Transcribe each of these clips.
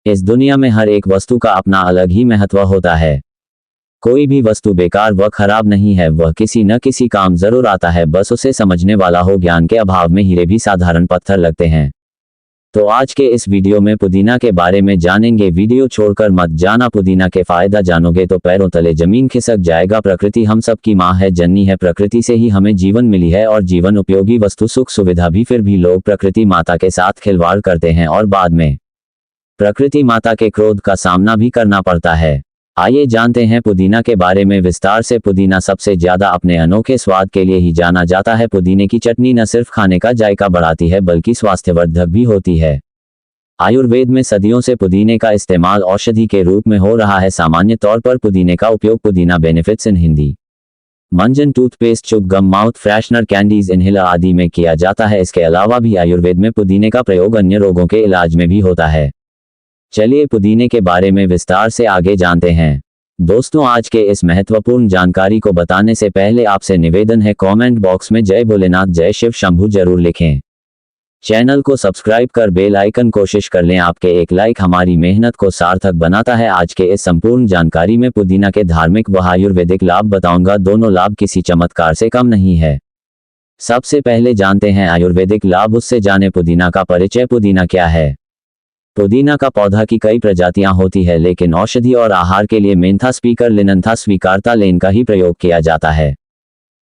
इस दुनिया में हर एक वस्तु का अपना अलग ही महत्व होता है। कोई भी वस्तु बेकार व खराब नहीं है, वह किसी न किसी काम जरूर आता है, बस उसे समझने वाला हो। ज्ञान के अभाव में हीरे भी साधारण पत्थर लगते हैं। तो आज के इस वीडियो में पुदीना के बारे में जानेंगे। वीडियो छोड़कर मत जाना, पुदीना के फायदा जानोगे तो पैरों तले जमीन खिसक जाएगा। प्रकृति हम सब की माँ है, जननी है, प्रकृति से ही हमें जीवन मिली है और जीवन उपयोगी वस्तु सुख सुविधा भी। फिर भी लोग प्रकृति माता के साथ खिलवाड़ करते हैं और बाद में प्रकृति माता के क्रोध का सामना भी करना पड़ता है। आइए जानते हैं पुदीना के बारे में विस्तार से। पुदीना सबसे ज्यादा अपने अनोखे स्वाद के लिए ही जाना जाता है। पुदीने की चटनी न सिर्फ खाने का जायका बढ़ाती है बल्कि स्वास्थ्यवर्धक भी होती है। आयुर्वेद में सदियों से पुदीने का इस्तेमाल औषधि के रूप में हो रहा है। सामान्य तौर पर पुदीने का उपयोग पुदीना बेनिफिट्स इन हिंदी मंजन, toothpaste, chewing gum, mouth freshener, candies, inhaler आदि में किया जाता है। इसके अलावा भी आयुर्वेद में पुदीने का प्रयोग अन्य रोगों के इलाज में भी होता है। चलिए पुदीने के बारे में विस्तार से आगे जानते हैं। दोस्तों, आज के इस महत्वपूर्ण जानकारी को बताने से पहले आपसे निवेदन है, कमेंट बॉक्स में जय भोलेनाथ, जय शिव शंभू जरूर लिखें। चैनल को सब्सक्राइब कर बेल आइकन कोशिश कर लें। आपके एक लाइक हमारी मेहनत को सार्थक बनाता है। आज के इस संपूर्ण जानकारी में पुदीना के धार्मिक व आयुर्वेदिक लाभ बताऊंगा। दोनों लाभ किसी चमत्कार से कम नहीं है। सबसे पहले जानते हैं आयुर्वेदिक लाभ, उससे जाने पुदीना का परिचय। पुदीना क्या है? पुदीना का पौधा की कई प्रजातियां होती है, लेकिन औषधि और आहार के लिए मेंथा स्पीकर, लिनंथा स्वीकारता लेन का ही प्रयोग किया जाता है।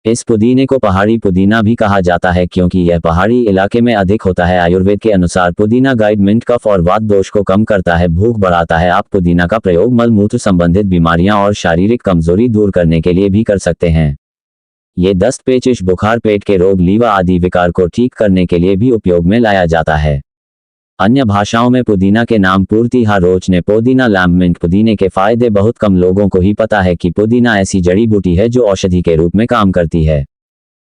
इस पुदीने को पहाड़ी पुदीना भी कहा जाता है क्योंकि यह पहाड़ी इलाके में अधिक होता है। आयुर्वेद के अनुसार पुदीना गाइड मिंट, कफ और वात दोष को कम करता है, भूख बढ़ाता है। आप पुदीना का प्रयोग मल मूत्र संबंधित बीमारियां और शारीरिक कमजोरी दूर करने के लिए भी कर सकते हैं। ये दस्त, पेचिश, बुखार, पेट के रोग, लीवा आदि विकार को ठीक करने के लिए भी उपयोग में लाया जाता है। अन्य भाषाओं में पुदीना के नाम पूर्तिहा रोच ने पुदीना लैम्प मिंट। पुदीने के फायदे बहुत कम लोगों को ही पता है कि पुदीना ऐसी जड़ी बूटी है जो औषधि के रूप में काम करती है।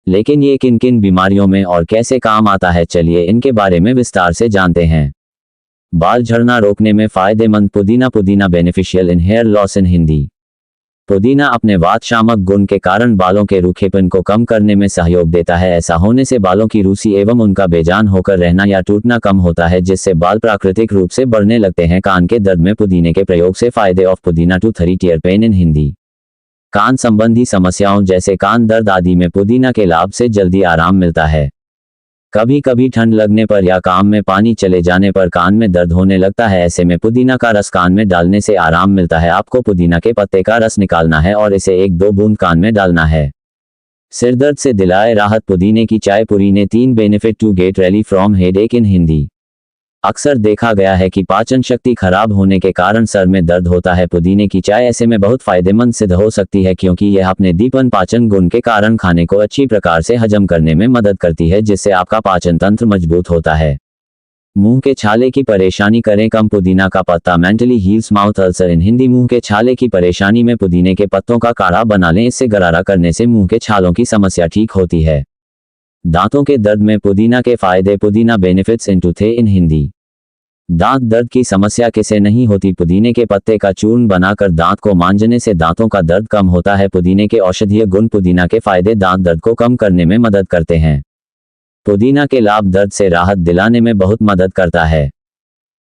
लेकिन ये किन किन बीमारियों में और कैसे काम आता है, चलिए इनके बारे में विस्तार से जानते हैं। बाल झड़ना रोकने में फायदेमंद पुदीना। Pudina beneficial in hair loss in Hindi. पुदीना अपने वात शामक गुण के कारण बालों के रूखेपन को कम करने में सहयोग देता है। ऐसा होने से बालों की रूसी एवं उनका बेजान होकर रहना या टूटना कम होता है, जिससे बाल प्राकृतिक रूप से बढ़ने लगते हैं। कान के दर्द में पुदीने के प्रयोग से फायदे of pudina to treat ear pain in Hindi. कान संबंधी समस्याओं जैसे कान दर्द आदि में पुदीना के लाभ से जल्दी आराम मिलता है। कभी कभी ठंड लगने पर या काम में पानी चले जाने पर कान में दर्द होने लगता है, ऐसे में पुदीना का रस कान में डालने से आराम मिलता है। आपको पुदीना के पत्ते का रस निकालना है और इसे 1-2 बूंद कान में डालना है। सिर दर्द से दिलाए राहत। पुदीने की चाय। पुदीने 3 benefit to get relief from headache in Hindi. अक्सर देखा गया है कि पाचन शक्ति खराब होने के कारण सर में दर्द होता है। पुदीने की चाय ऐसे में बहुत फायदेमंद सिद्ध हो सकती है क्योंकि यह अपने दीपन पाचन गुण के कारण खाने को अच्छी प्रकार से हजम करने में मदद करती है, जिससे आपका पाचन तंत्र मजबूत होता है। मुंह के छाले की परेशानी करें कम। पुदीना का पत्ता मेंटली हील्स माउथ अल्सर इन हिंदी। मुंह के छाले की परेशानी में पुदीने के पत्तों का काढ़ा बना लें, इससे गरारा करने से मुंह के छालों की समस्या ठीक होती है। दांतों के दर्द में पुदीना के फायदे। पुदीना बेनिफिट्स इन टूथ इन हिंदी। दांत दर्द की समस्या किसे नहीं होती? पुदीने के पत्ते का चूर्ण बनाकर दांत को मांजने से दांतों का दर्द कम होता है। पुदीने के औषधीय गुण। पुदीना के फायदे दांत दर्द को कम करने में मदद करते हैं। पुदीना के लाभ दर्द से राहत दिलाने में बहुत मदद करता है।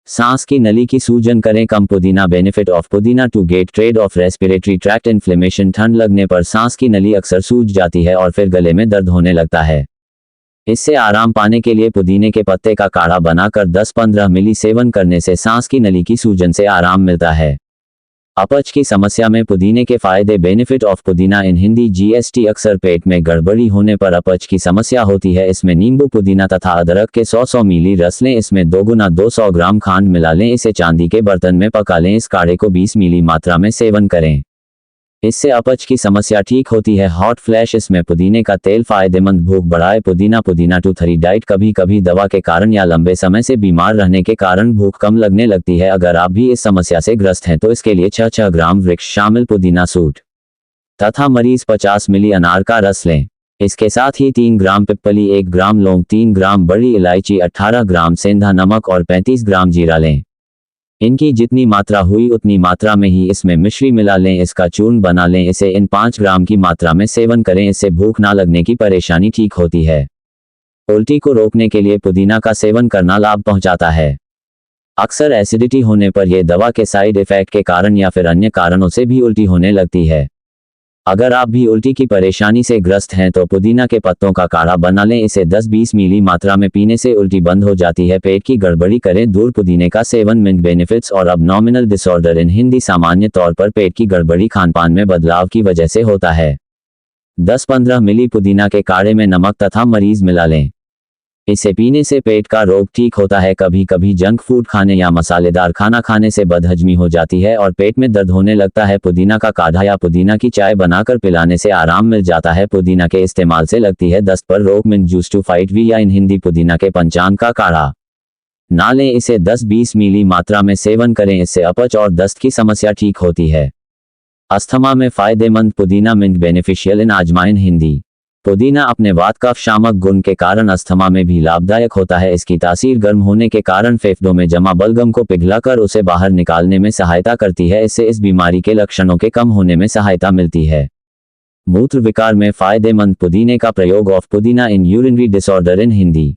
सांस की नली की सूजन करें कम। Pudina benefit of pudina to get rid of respiratory tract inflammation. ठंड लगने पर सांस की नली अक्सर सूज जाती है और फिर गले में दर्द होने लगता है। इससे आराम पाने के लिए पुदीने के पत्ते का काढ़ा बनाकर 10-15 मिली सेवन करने से सांस की नली की सूजन से आराम मिलता है। अपच की समस्या में पुदीने के फायदे। बेनिफिट ऑफ पुदीना इन हिंदी। जीएसटी। अक्सर पेट में गड़बड़ी होने पर अपच की समस्या होती है। इसमें नींबू, पुदीना तथा अदरक के 100-100 मिली रस लें। इसमें 2 गुना 200 ग्राम खांड मिला लें। इसे चांदी के बर्तन में पका लें। इस काढ़े को 20 मिली मात्रा में सेवन करें, इससे अपच की समस्या ठीक होती है। Hot flash. इसमें पुदीने का तेल फायदेमंद। भूख बढ़ाए पुदीना। पुदीना टू थरी डाइट। कभी कभी दवा के कारण या लंबे समय से बीमार रहने के कारण भूख कम लगने लगती है। अगर आप भी इस समस्या से ग्रस्त हैं तो इसके लिए 6-6 ग्राम वृक्ष शामिल पुदीना सूट तथा मरीज 50 मिली अनार का रस लें। इसके साथ ही 3 ग्राम पिपली, 1 ग्राम लौंग, 3 ग्राम बड़ी इलायची, 18 ग्राम सेंधा नमक और 35 ग्राम जीरा लें। इनकी जितनी मात्रा हुई उतनी मात्रा में ही इसमें मिश्री मिला लें। इसका चूर्ण बना लें। इसे इन 5 ग्राम की मात्रा में सेवन करें। इससे भूख ना लगने की परेशानी ठीक होती है। उल्टी को रोकने के लिए पुदीना का सेवन करना लाभ पहुंचाता है। अक्सर एसिडिटी होने पर यह दवा के साइड इफेक्ट के कारण या फिर अन्य कारणों से भी उल्टी होने लगती है। अगर आप भी उल्टी की परेशानी से ग्रस्त हैं तो पुदीना के पत्तों का काढ़ा बना लें। इसे 10-20 मिली मात्रा में पीने से उल्टी बंद हो जाती है। पेट की गड़बड़ी करें दूर। पुदीने का सेवन मिंट बेनिफिट्स और अबनॉर्मल डिसऑर्डर इन हिंदी। सामान्य तौर पर पेट की गड़बड़ी खानपान में बदलाव की वजह से होता है। 10-15 मिली पुदीना के काढ़े में नमक तथा मरीज मिला लें। इसे पीने से पेट का रोग ठीक होता है। कभी कभी जंक फूड खाने या मसालेदार खाना खाने से बदहजमी हो जाती है और पेट में दर्द होने लगता है। पुदीना का काढ़ा या पुदीना की चाय बनाकर पिलाने से आराम मिल जाता है। पुदीना के इस्तेमाल से लगती है दस्त पर रोक। मिंट जूस टू फाइट वी या इन हिंदी पुदीना के पंचांग का काढ़ा ना लें। इसे 10-20 मिली मात्रा में सेवन करें। इससे अपच और दस्त की समस्या ठीक होती है। अस्थमा में फायदेमंद पुदीना मिंट बेनिफिशियल इन आजमाइन हिंदी। पुदीना अपने वात कफ शामक गुण के कारण अस्थमा में भी लाभदायक होता है। इसकी तासीर गर्म होने के कारण फेफड़ों में जमा बलगम को पिघलाकर उसे बाहर निकालने में सहायता करती है। इससे इस बीमारी के लक्षणों के कम होने में सहायता मिलती है। मूत्र विकार में फायदेमंद पुदीने का प्रयोग। ऑफ पुदीना इन यूरिनरी डिसऑर्डर इन हिंदी।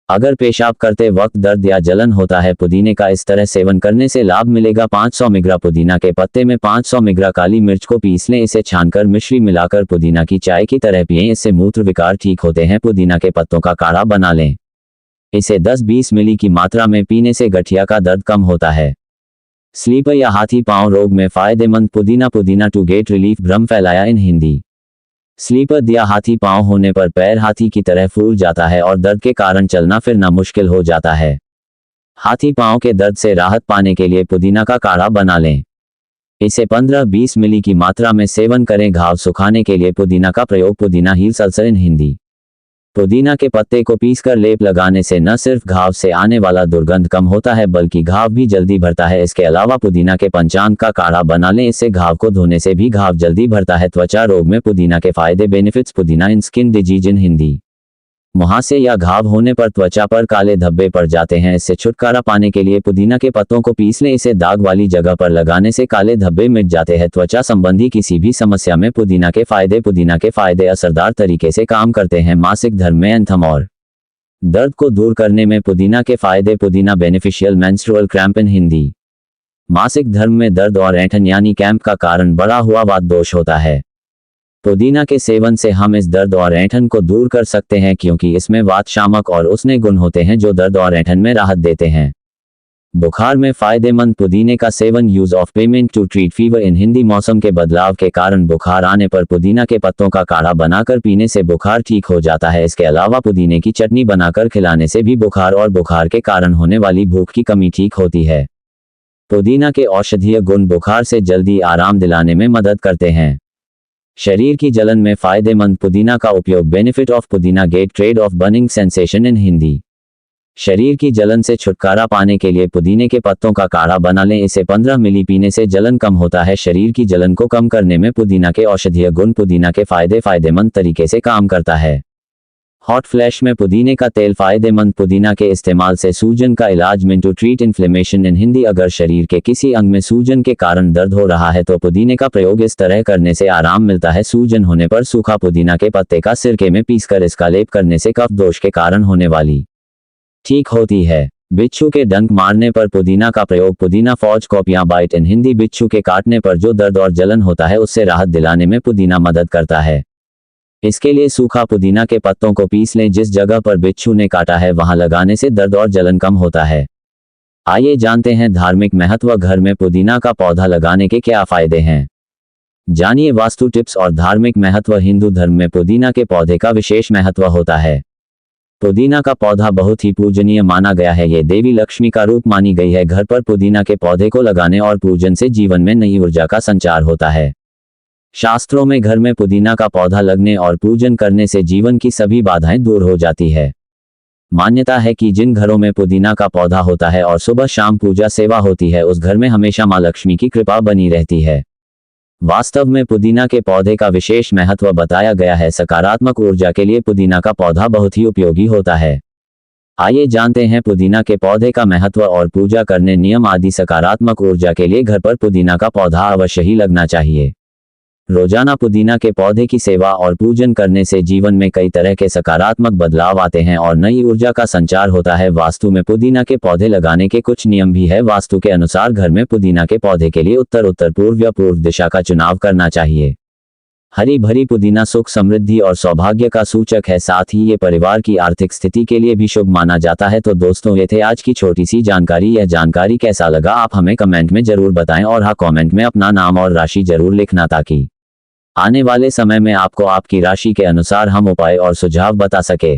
अगर पेशाब करते वक्त दर्द या जलन होता है, पुदीने का इस तरह सेवन करने से लाभ मिलेगा। 500 मिग्रा पुदीना के पत्ते में 500 मिग्रा काली मिर्च को पीस लें। इसे छानकर मिश्री मिलाकर पुदीना की चाय की तरह पिएं। इससे मूत्र विकार ठीक होते हैं। पुदीना के पत्तों का काढ़ा बना लें। इसे 10-20 मिली की मात्रा में पीने से गठिया का दर्द कम होता है। स्लीपर या हाथी पांव रोग में फायदेमंद पुदीना। पुदीना टू गेट रिलीफ। भ्रम फैलाया इन हिंदी। स्लीपर या हाथी पांव होने पर पैर हाथी की तरह फूल जाता है और दर्द के कारण चलना फिरना मुश्किल हो जाता है। हाथी पांव के दर्द से राहत पाने के लिए पुदीना का काढ़ा बना लें। इसे 15-20 मिली की मात्रा में सेवन करें। घाव सुखाने के लिए पुदीना का प्रयोग। पुदीना हील्स अल्सर इन हिंदी। पुदीना के पत्ते को पीसकर लेप लगाने से न सिर्फ घाव से आने वाला दुर्गंध कम होता है बल्कि घाव भी जल्दी भरता है। इसके अलावा पुदीना के पंचांग का काढ़ा बना लें। इससे घाव को धोने से भी घाव जल्दी भरता है। त्वचा रोग में पुदीना के फायदे। बेनिफिट्स। पुदीना इन स्किन डिजीज इन हिंदी। मुहासे या घाव होने पर त्वचा पर काले धब्बे पड़ जाते हैं। इससे छुटकारा पाने के लिए पुदीना के पत्तों को पीस लें। इसे दाग वाली जगह पर लगाने से काले धब्बे मिट जाते हैं। त्वचा संबंधी किसी भी समस्या में पुदीना के फायदे। पुदीना के फायदे असरदार तरीके से काम करते हैं। मासिक धर्म में एंथम और दर्द को दूर करने में पुदीना के फायदे। पुदीना बेनिफिशियल मेंस्ट्रुअल क्रैम्प इन हिंदी। मासिक धर्म में दर्द और ऐंठन यानी कैंप का कारण बढ़ा हुआ वात दोष होता है। पुदीना के सेवन से हम इस दर्द और ऐंठन को दूर कर सकते हैं क्योंकि इसमें वात शामक और उसने गुण होते हैं जो दर्द और ऐंठन में राहत देते हैं। बुखार में फायदेमंद पुदीने का सेवन। Use of peppermint to treat fever in Hindi. मौसम के बदलाव के कारण बुखार आने पर पुदीना के पत्तों का काढ़ा बनाकर पीने से बुखार ठीक हो जाता है। इसके अलावा पुदीने की चटनी बनाकर खिलाने से भी बुखार और बुखार के कारण होने वाली भूख की कमी ठीक होती है। पुदीना के औषधीय गुण बुखार से जल्दी आराम दिलाने में मदद करते हैं। शरीर की जलन में फायदेमंद पुदीना का उपयोग। Benefit of pudina get rid of burning sensation in Hindi. शरीर की जलन से छुटकारा पाने के लिए पुदीने के पत्तों का काढ़ा बना लें। इसे 15 मिली पीने से जलन कम होता है। शरीर की जलन को कम करने में पुदीना के औषधीय गुण। पुदीना के फायदे फायदेमंद तरीके से काम करता है। हॉट फ्लैश में पुदीने का तेल फायदेमंद। पुदीना के इस्तेमाल से सूजन का इलाज। Mint to treat inflammation in Hindi. अगर शरीर के किसी अंग में सूजन के कारण दर्द हो रहा है तो पुदीने का प्रयोग इस तरह करने से आराम मिलता है। सूजन होने पर सूखा पुदीना के पत्ते का सिरके में पीसकर इसका लेप करने से कफ दोष के कारण होने वाली ठीक होती है। बिच्छू के डंक मारने पर पुदीना का प्रयोग। पुदीना फॉज कॉपियां बाइट इन हिंदी। बिच्छू के काटने पर जो दर्द और जलन होता है उससे राहत दिलाने में पुदीना मदद करता है। इसके लिए सूखा पुदीना के पत्तों को पीस लें। जिस जगह पर बिच्छू ने काटा है वहां लगाने से दर्द और जलन कम होता है। आइए जानते हैं धार्मिक महत्व। घर में पुदीना का पौधा लगाने के क्या फायदे हैं, जानिए वास्तु टिप्स और धार्मिक महत्व। हिंदू धर्म में पुदीना के पौधे का विशेष महत्व होता है। पुदीना का पौधा बहुत ही पूजनीय माना गया है। ये देवी लक्ष्मी का रूप मानी गई है। घर पर पुदीना के पौधे को लगाने और पूजन से जीवन में नई ऊर्जा का संचार होता है। शास्त्रों में घर में पुदीना का पौधा लगने और पूजन करने से जीवन की सभी बाधाएं दूर हो जाती है। मान्यता है कि जिन घरों में पुदीना का पौधा होता है और सुबह शाम पूजा सेवा होती है उस घर में हमेशा मां लक्ष्मी की कृपा बनी रहती है। वास्तव में पुदीना के पौधे का विशेष महत्व बताया गया है। सकारात्मक ऊर्जा के लिए पुदीना का पौधा बहुत ही उपयोगी होता है। आइए जानते हैं पुदीना के पौधे का महत्व और पूजा करने नियम आदि। सकारात्मक ऊर्जा के लिए घर पर पुदीना का पौधा अवश्य ही लगना चाहिए। रोजाना पुदीना के पौधे की सेवा और पूजन करने से जीवन में कई तरह के सकारात्मक बदलाव आते हैं और नई ऊर्जा का संचार होता है। वास्तु में पुदीना के पौधे लगाने के कुछ नियम भी है। वास्तु के अनुसार घर में पुदीना के पौधे के लिए उत्तर उत्तर पूर्व या पूर्व दिशा का चुनाव करना चाहिए। हरी भरी पुदीना सुख समृद्धि और सौभाग्य का सूचक है, साथ ही ये परिवार की आर्थिक स्थिति के लिए भी शुभ माना जाता है। तो दोस्तों, ये थे आज की छोटी सी जानकारी। यह जानकारी कैसा लगा आप हमें कमेंट में जरूर बताएं और हाँ, कमेंट में अपना नाम और राशि जरूर लिखना ताकि आने वाले समय में आपको आपकी राशि के अनुसार हम उपाय और सुझाव बता सके।